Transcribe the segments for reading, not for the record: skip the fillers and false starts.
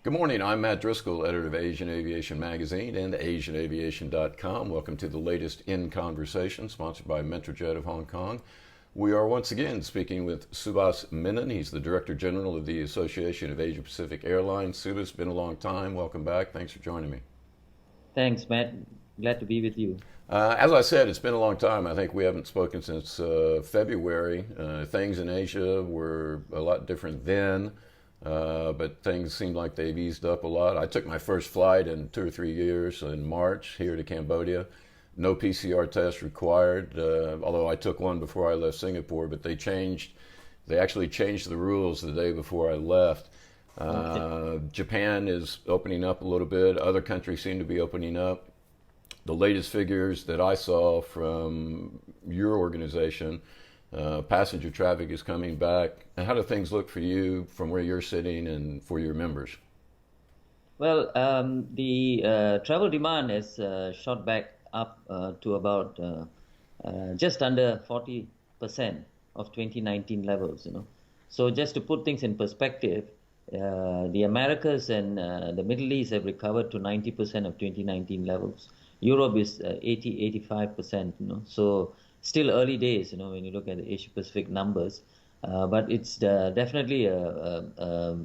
Good morning. I'm Matt Driskill, editor of Asian Aviation Magazine and AsianAviation.com. Welcome to the latest In Conversation, sponsored by Metrojet of Hong Kong. We are once again speaking with Subhas Menon. He's the Director General of the Association of Asia-Pacific Airlines. Subhas, been a long time. Welcome back. Thanks for joining me. Thanks, Matt. Glad to be with you. As I said, it's been a long time. I think we haven't spoken since February. Things in Asia were a lot different then. But things seem like they've eased up a lot. I took my first flight in 2 or 3 years in March here to Cambodia. No PCR test required, although I took one before I left Singapore, but they actually changed the rules the day before I left. Japan is opening up a little bit. Other countries seem to be opening up. The latest figures that I saw from your organization, passenger traffic is coming back. How do things look for you from where you're sitting and for your members? Well, the travel demand has shot back up to about just under 40% of 2019 levels. So just to put things in perspective, the Americas and the Middle East have recovered to 90% of 2019 levels. Europe is 85%. So still early days, when you look at the Asia-Pacific numbers, but it's definitely an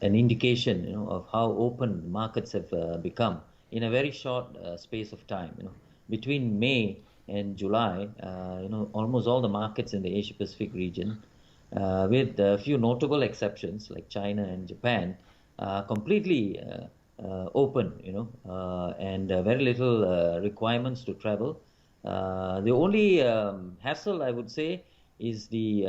indication, of how open markets have become in a very short space of time. Between May and July, almost all the markets in the Asia-Pacific region, with a few notable exceptions like China and Japan, completely open, and very little requirements to travel. The only hassle, I would say, is the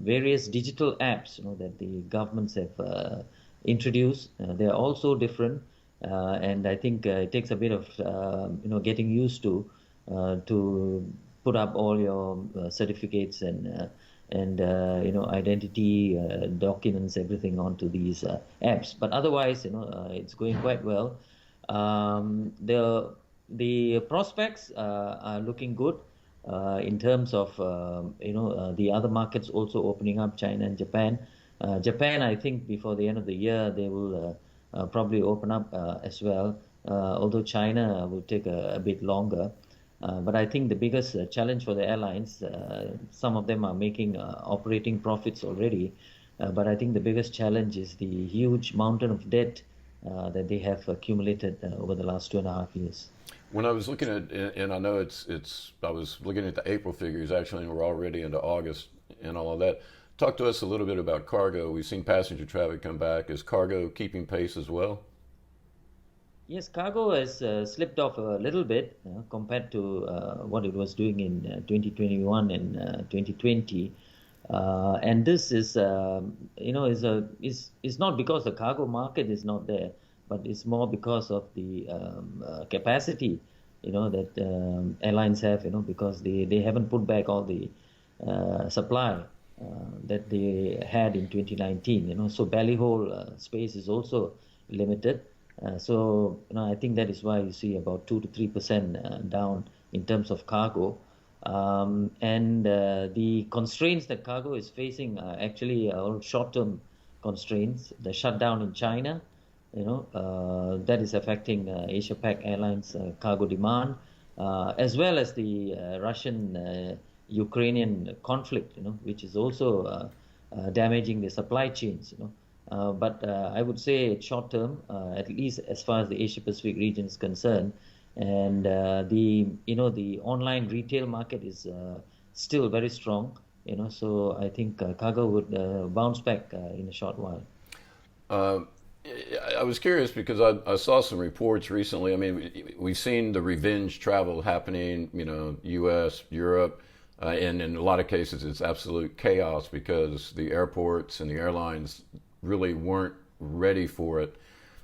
various digital apps, that the governments have introduced. They are also different, and I think it takes a bit of, getting used to put up all your certificates and identity documents, everything onto these apps. But otherwise, it's going quite well. The prospects are looking good in terms of the other markets also opening up, China and Japan. Japan, I think before the end of the year, they will probably open up as well, although China will take a bit longer. But I think the biggest challenge for the airlines, some of them are making operating profits already, but I think the biggest challenge is the huge mountain of debt that they have accumulated over the last 2.5 years. When I was looking at, and I know I was looking at the April figures actually, and we're already into August and all of that. Talk to us a little bit about cargo. We've seen passenger traffic come back. Is cargo keeping pace as well? Yes, cargo has slipped off a little bit compared to what it was doing in 2021 and 2020, and this is is not because the cargo market is not there, but it's more because of the capacity, that airlines have, because they haven't put back all the supply that they had in 2019. So belly hole space is also limited. So I think that is why you see about 2 to 3% down in terms of cargo, and the constraints that cargo is facing are actually all short-term constraints. The shutdown in China, that is affecting Asia-Pac Airlines cargo demand, as well as the Russian-Ukrainian conflict, which is also damaging the supply chains. But I would say it's short term, at least as far as the Asia-Pacific region is concerned, and the online retail market is still very strong. So I think cargo would bounce back in a short while. I was curious because I saw some reports recently. I mean, we've seen the revenge travel happening, U.S., Europe, and in a lot of cases it's absolute chaos because the airports and the airlines really weren't ready for it.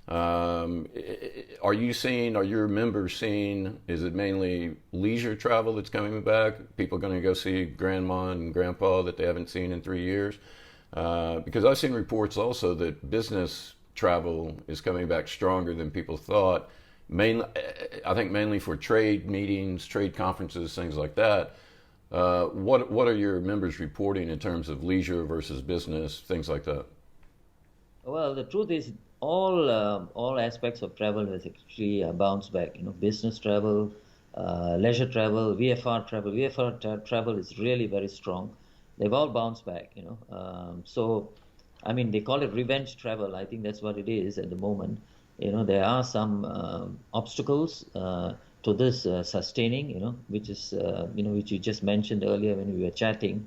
Are your members seeing, is it mainly leisure travel that's coming back? People going to go see grandma and grandpa that they haven't seen in 3 years? Because I've seen reports also that business travel is coming back stronger than people thought. I think mainly for trade meetings, trade conferences, things like that. What are your members reporting in terms of leisure versus business, things like that? Well, the truth is, all aspects of travel has actually bounced back. Business travel, leisure travel, VFR travel. Travel is really very strong. They've all bounced back. So, I mean, they call it revenge travel. I think that's what it is at the moment. There are some obstacles to this sustaining. Which is which you just mentioned earlier when we were chatting,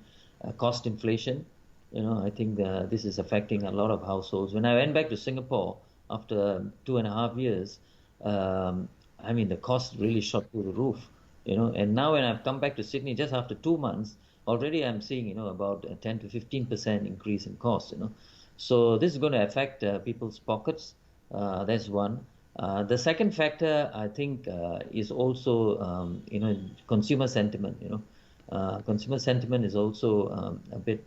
cost inflation. I think this is affecting a lot of households. When I went back to Singapore after 2.5 years, I mean, the cost really shot through the roof. And now when I've come back to Sydney just after 2 months, already I'm seeing, about a 10 to 15% increase in cost. So this is going to affect people's pockets. That's one. The second factor, I think, is also, consumer sentiment. Consumer sentiment is also a bit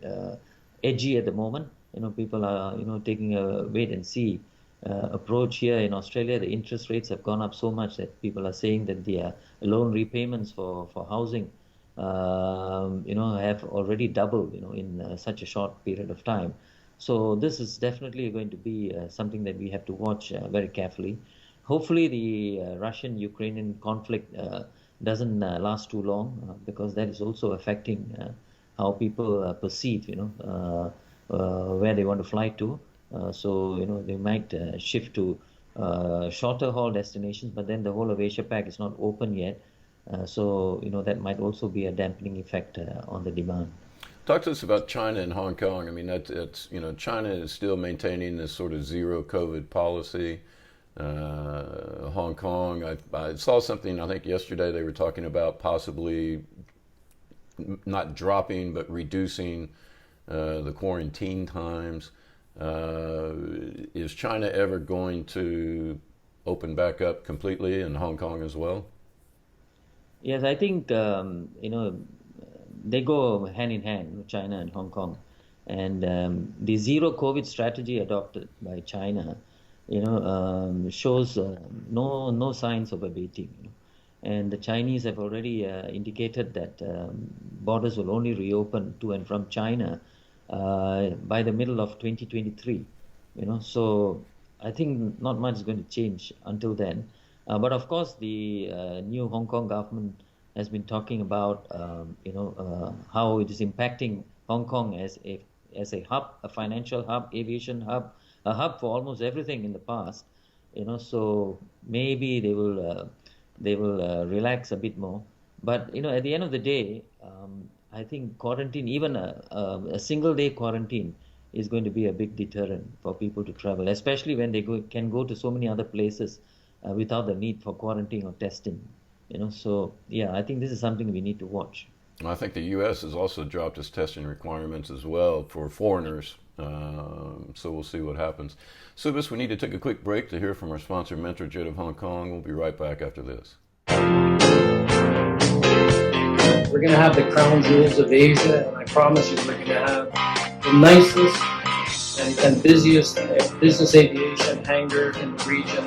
edgy at the moment. People are, taking a wait and see approach here in Australia. The interest rates have gone up so much that people are saying that their loan repayments for housing, have already doubled, in such a short period of time. So this is definitely going to be something that we have to watch very carefully. Hopefully, the Russian-Ukrainian conflict doesn't last too long, because that is also affecting how people perceive, where they want to fly to. So, they might shift to shorter haul destinations, but then the whole of Asia Pac is not open yet. So, that might also be a dampening effect on the demand. Talk to us about China and Hong Kong. I mean, that's China is still maintaining this sort of zero COVID policy. Hong Kong, I saw something, I think yesterday they were talking about possibly not dropping but reducing the quarantine times. Is China ever going to open back up completely, and Hong Kong as well? Yes, I think they go hand in hand, China and Hong Kong, and the zero COVID strategy adopted by China, shows no signs of abating. And the Chinese have already indicated that borders will only reopen to and from China by the middle of 2023. So I think not much is going to change until then. But of course, the new Hong Kong government has been talking about how it is impacting Hong Kong as a hub, a financial hub, aviation hub, a hub for almost everything in the past. So maybe they will relax a bit more. But at the end of the day, I think quarantine, even a single day quarantine, is going to be a big deterrent for people to travel, especially when they can go to so many other places without the need for quarantine or testing. So yeah, I think this is something we need to watch. I think the U.S. has also dropped its testing requirements as well for foreigners. So we'll see what happens. Subhas, we need to take a quick break to hear from our sponsor, Metrojet of Hong Kong. We'll be right back after this. We're going to have the crown jewels of Asia, and I promise you, we're going to have the nicest and busiest business aviation hangar in the region.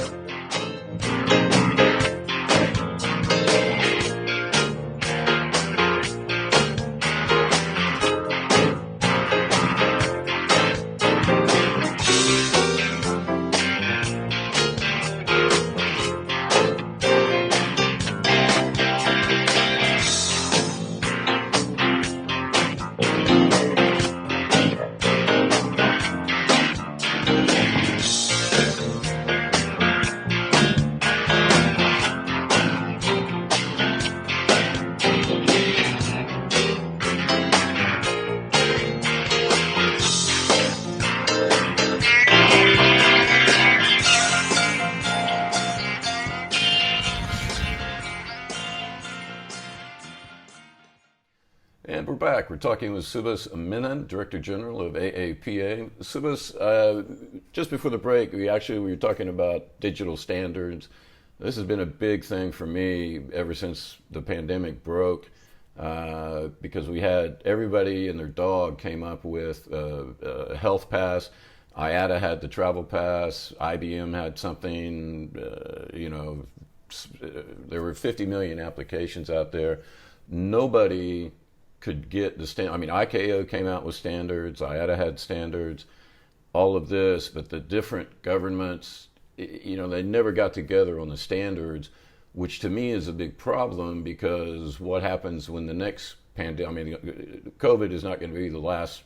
And we're back. We're talking with Subhas Menon, Director General of AAPA. Subhas, just before the break, we were talking about digital standards. This has been a big thing for me ever since the pandemic broke, because we had everybody and their dog came up with a health pass. IATA had the travel pass. IBM had something. There were 50 million applications out there. Nobody could get the standard. I mean, ICAO came out with standards. IATA had standards. all of this, but the different governments, they never got together on the standards, which to me is a big problem, because what happens when the next pandemic, I mean, COVID is not going to be the last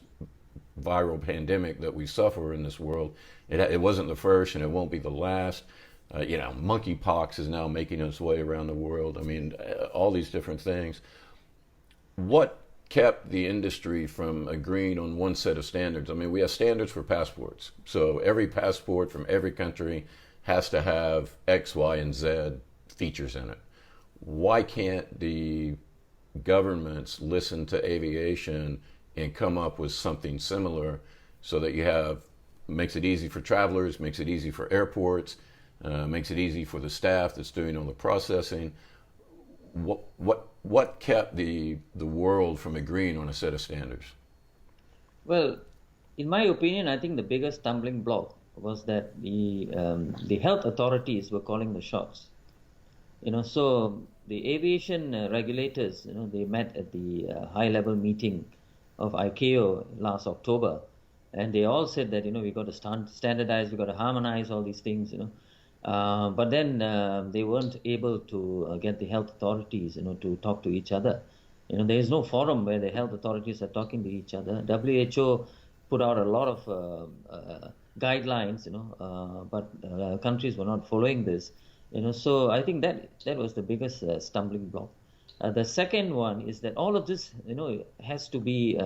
viral pandemic that we suffer in this world. It wasn't the first, and it won't be the last. Monkeypox is now making its way around the world. I mean, all these different things. What kept the industry from agreeing on one set of standards? I mean, we have standards for passports. So every passport from every country has to have X, Y, and Z features in it. Why can't the governments listen to aviation and come up with something similar, so that makes it easy for travelers, makes it easy for airports, makes it easy for the staff that's doing all the processing? What kept the world from agreeing on a set of standards? Well, in my opinion, I think the biggest stumbling block was that the health authorities were calling the shots. So the aviation regulators, they met at the high-level meeting of ICAO last October, and they all said that we got to standardize, we got to harmonize all these things, but then they weren't able to get the health authorities, to talk to each other. There is no forum where the health authorities are talking to each other. WHO put out a lot of guidelines, but countries were not following this. So I think that was the biggest stumbling block. The second one is that all of this, has to be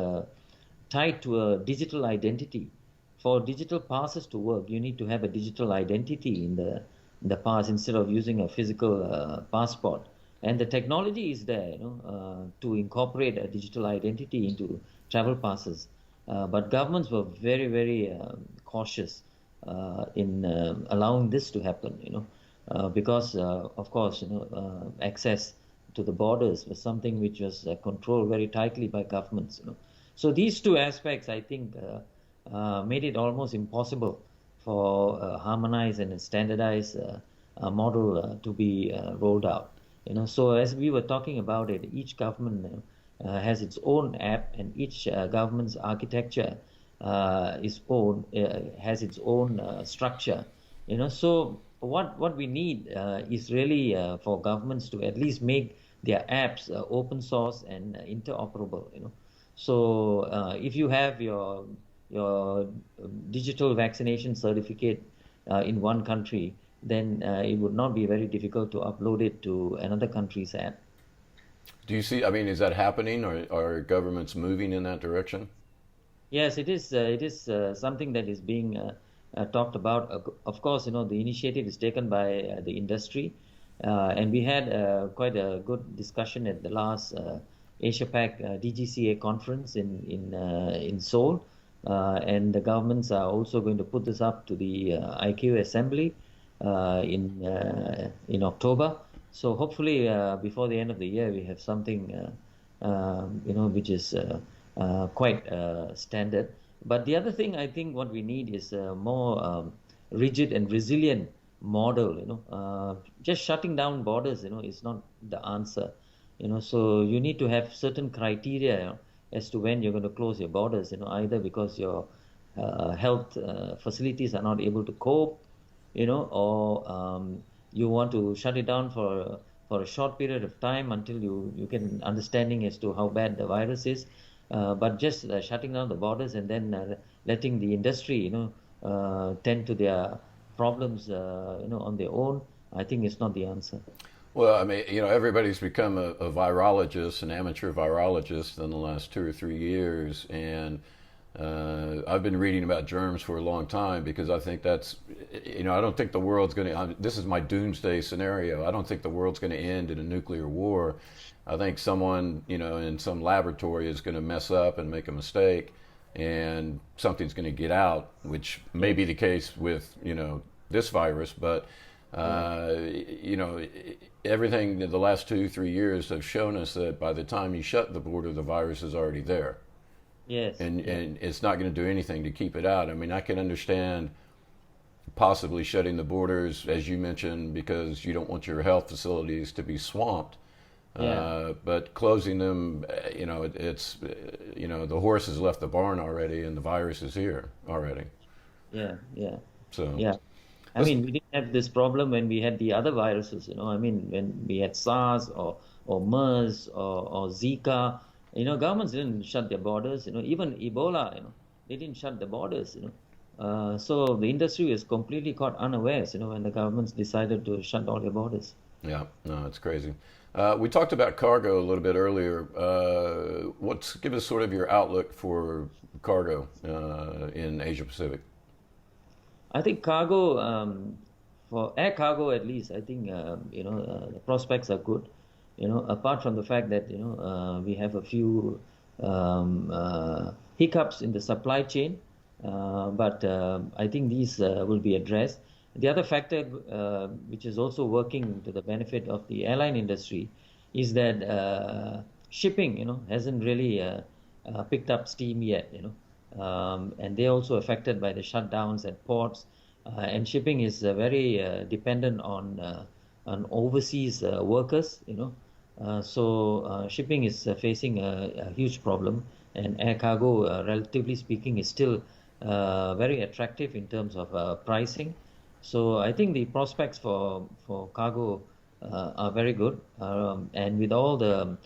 tied to a digital identity. For digital passes to work, you need to have a digital identity in the pass, instead of using a physical passport. And the technology is there, to incorporate a digital identity into travel passes. But governments were very, very cautious in allowing this to happen, because, of course, access to the borders was something which was controlled very tightly by governments. So these two aspects, I think, made it almost impossible for a harmonized and a standardized model to be rolled out. So as we were talking about it, each government has its own app, and each government's architecture has its own structure. So what we need is really for governments to at least make their apps open source and interoperable. So if you have your digital vaccination certificate in one country, then it would not be very difficult to upload it to another country's app. Do you see, I mean, is that happening, or are governments moving in that direction? Yes, it is. It is something that is being talked about. Of course, the initiative is taken by the industry, and we had quite a good discussion at the last Asia-Pac DGCA conference in Seoul, and the governments are also going to put this up to the ICAO Assembly in October. So hopefully before the end of the year we have something which is quite standard. But the other thing, I think what we need is a more rigid and resilient model. Just shutting down borders is not the answer. So you need to have certain criteria as to when you're going to close your borders, either because your health facilities are not able to cope, or you want to shut it down for a short period of time until you get an understanding as to how bad the virus is. But just shutting down the borders and then letting the industry, tend to their problems, on their own, I think is not the answer. Well, I mean, everybody's become a virologist, an amateur virologist in the last 2 or 3 years, and I've been reading about germs for a long time, because I think that's, I don't think the world's going to, this is my doomsday scenario. I don't think the world's going to end in a nuclear war. I think someone, in some laboratory is going to mess up and make a mistake, and something's going to get out, which may be the case with, this virus, but everything in the last 2-3 years have shown us that by the time you shut the border, the virus is already there. Yes. And it's not going to do anything to keep it out. I mean, I can understand possibly shutting the borders, as you mentioned, because you don't want your health facilities to be swamped. Yeah. But closing them, it's, the horse has left the barn already, and the virus is here already. Yeah. So Yeah. I let's, mean, we didn't have this problem when we had the other viruses, I mean, when we had SARS or MERS or Zika, governments didn't shut their borders, even Ebola, they didn't shut the borders, so the industry was completely caught unawares, when the governments decided to shut all their borders. yeah, no, it's crazy. We talked about cargo a little bit earlier. Give us sort of your outlook for cargo in Asia Pacific. I think cargo, for air cargo at least, I think the prospects are good. Apart from the fact that we have a few hiccups in the supply chain, but I think these will be addressed. The other factor, which is also working to the benefit of the airline industry, is that shipping, hasn't really picked up steam yet. And they're also affected by the shutdowns at ports, and shipping is very dependent on overseas workers. So shipping is facing a huge problem, and air cargo, relatively speaking, is still very attractive in terms of pricing. So I think the prospects for cargo are very good, and with all the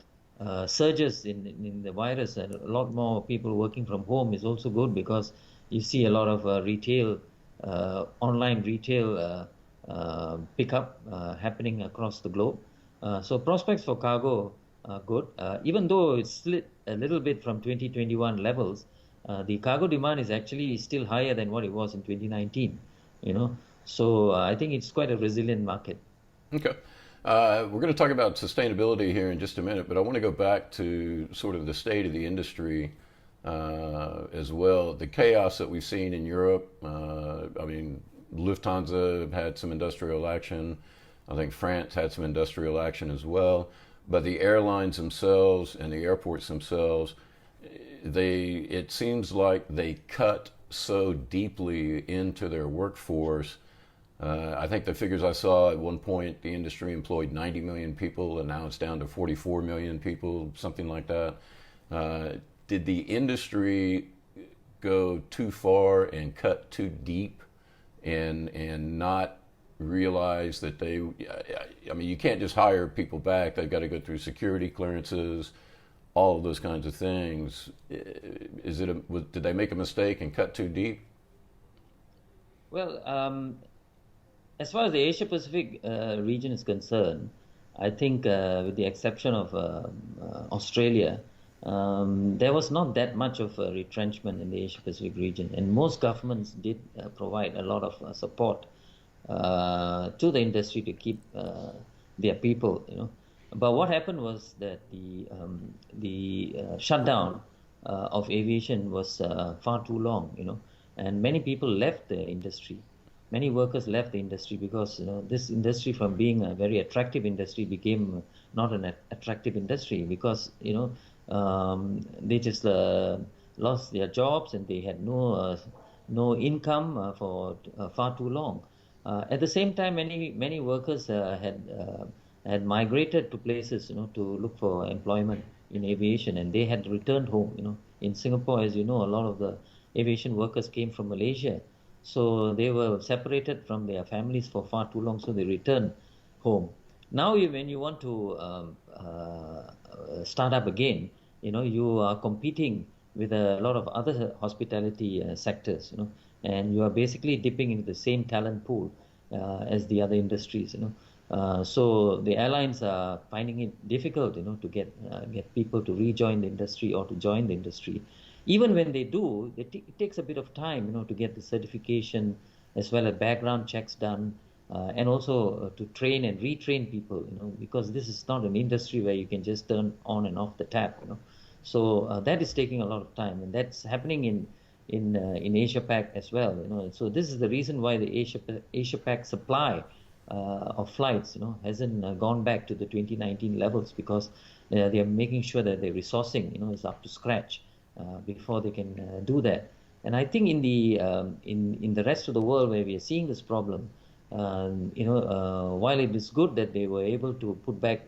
surges in the virus, and a lot more people working from home is also good, because you see a lot of online retail pickup happening across the globe. So prospects for cargo are good, even though it's slid a little bit from 2021 levels. The cargo demand is actually still higher than what it was in 2019. So I think it's quite a resilient market. Okay. We're going to talk about sustainability here in just a minute, but I want to go back to sort of the state of the industry as well. The chaos that we've seen in Europe. I mean, Lufthansa had some industrial action. I think France had some industrial action as well. But the airlines themselves and the airports themselves, it seems like they cut so deeply into their workforce. I think the figures I saw at one point, the industry employed 90 million people, and now it's down to 44 million people, something like that. Did the industry go too far and cut too deep, and not realize that I mean, you can't just hire people back. They've got to go through security clearances, all of those kinds of things. Did they make a mistake and cut too deep? Well, as far as the Asia Pacific region is concerned, I think with the exception of Australia, there was not that much of a retrenchment in the Asia Pacific region, and most governments did provide a lot of support to the industry to keep their people. But what happened was that the shutdown of aviation was far too long. And many people left the industry. Many workers left the industry because this industry, from being a very attractive industry, became not an attractive industry, because they just lost their jobs, and they had no income for far too long. At the same time, many workers had migrated to places to look for employment in aviation, and they had returned home. In Singapore, as you know, a lot of the aviation workers came from Malaysia. So they were separated from their families for far too long, so they returned home. Now, when you want to start up again, you are competing with a lot of other hospitality sectors, and you are basically dipping into the same talent pool as the other industries, So the airlines are finding it difficult, to get people to rejoin the industry or to join the industry. Even when they do, it takes a bit of time, to get the certification, as well as background checks done, and also to train and retrain people, because this is not an industry where you can just turn on and off the tap, So that is taking a lot of time, and that's happening in Asia Pac as well, So this is the reason why the Asia Pac supply of flights, hasn't gone back to the 2019 levels, because they are making sure that their resourcing, is up to scratch before they can do that. And I think in the rest of the world where we are seeing this problem, while it is good that they were able to put back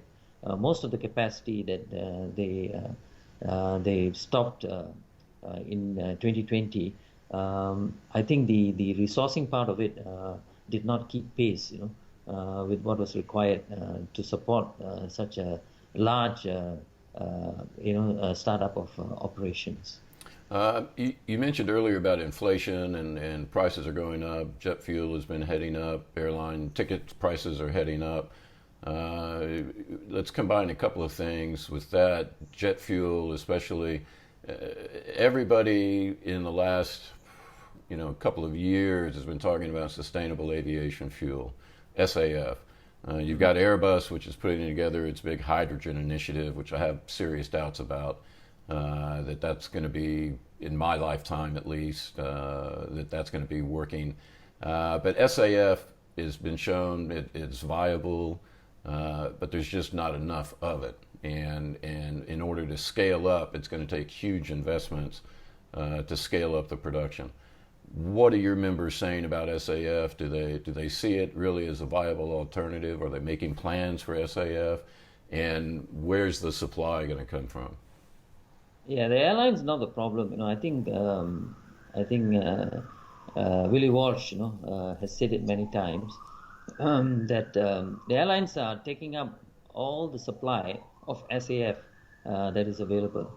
most of the capacity that they stopped in 2020, I think the resourcing part of it did not keep pace, with what was required to support such a large, startup of operations. You mentioned earlier about inflation and prices are going up. Jet fuel has been heading up. Airline ticket prices are heading up. Let's combine a couple of things with that. Jet fuel, especially, everybody in the last couple of years has been talking about sustainable aviation fuel, SAF. You've got Airbus, which is putting together its big hydrogen initiative, which I have serious doubts about. That's going to be, in my lifetime at least, that's going to be working. But SAF has been shown it's viable, but there's just not enough of it. And in order to scale up, it's going to take huge investments to scale up the production. What are your members saying about SAF? Do they see it really as a viable alternative? Are they making plans for SAF? And where's the supply going to come from? Yeah, the airline's not the problem. I think Willie Walsh, has said it many times, that the airlines are taking up all the supply of SAF that is available.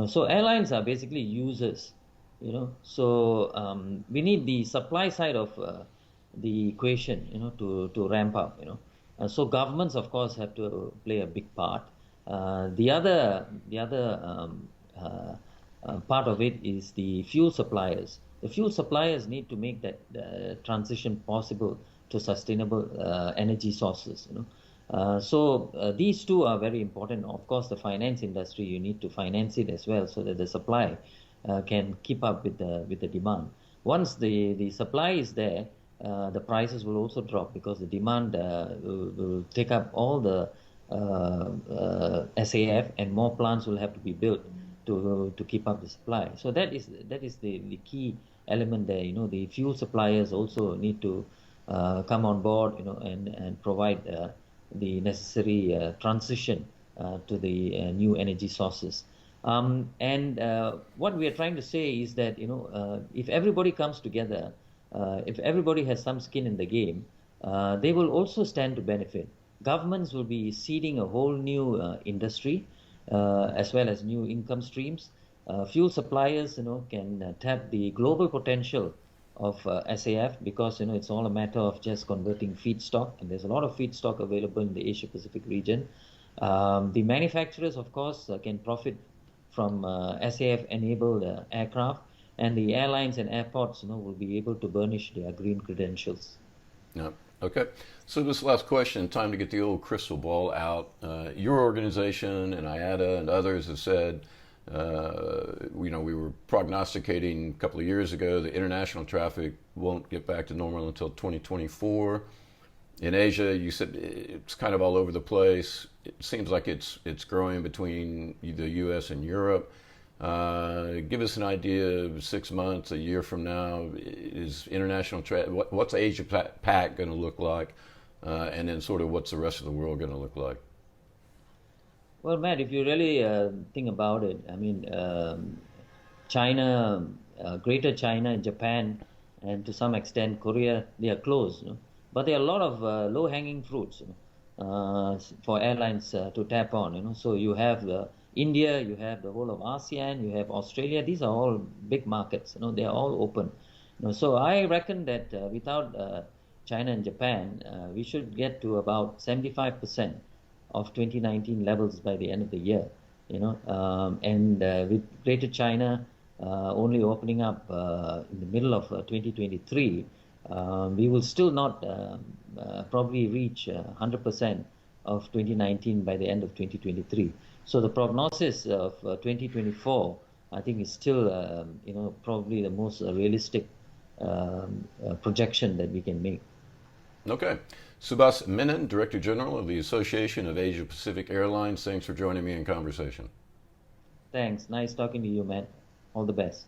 So airlines are basically users. So we need the supply side of the equation, to ramp up. So governments, of course, have to play a big part. The other part of it is the fuel suppliers. The fuel suppliers need to make that transition possible to sustainable energy sources. So these two are very important. Of course, the finance industry, you need to finance it as well so that the supply can keep up with the demand. Once the supply is there, the prices will also drop because the demand will take up all the SAF, and more plants will have to be built to keep up the supply. So that is the key element there. The fuel suppliers also need to come on board, and provide the necessary transition to the new energy sources. And what we are trying to say is that if everybody comes together, if everybody has some skin in the game, they will also stand to benefit. Governments will be seeding a whole new industry, as well as new income streams. Fuel suppliers, can tap the global potential of SAF because it's all a matter of just converting feedstock, and there's a lot of feedstock available in the Asia-Pacific region. The manufacturers, of course, can profit from SAF-enabled aircraft, and the airlines and airports, will be able to burnish their green credentials. Yeah. Okay. So this last question, time to get the old crystal ball out. Your organization and IATA and others have said, we were prognosticating a couple of years ago that international traffic won't get back to normal until 2024. In Asia, you said it's kind of all over the place. It seems like it's growing between the U.S. and Europe. Give us an idea of 6 months, a year from now, is international traffic, what's Asia Pac going to look like? And then sort of what's the rest of the world going to look like? Well, Matt, if you really think about it, I mean, China, Greater China, Japan, and to some extent Korea, they are closed. But there are a lot of low-hanging fruits for airlines to tap on. So you have India, you have the whole of ASEAN, you have Australia. These are all big markets. They are all open. So I reckon that without China and Japan, we should get to about 75% of 2019 levels by the end of the year. And with Greater China only opening up in the middle of 2023, we will still not probably reach 100% of 2019 by the end of 2023. So the prognosis of 2024, I think, is still, probably the most realistic projection that we can make. Okay. Subhas Menon, Director General of the Association of Asia-Pacific Airlines, thanks for joining me in conversation. Thanks. Nice talking to you, Matt. All the best.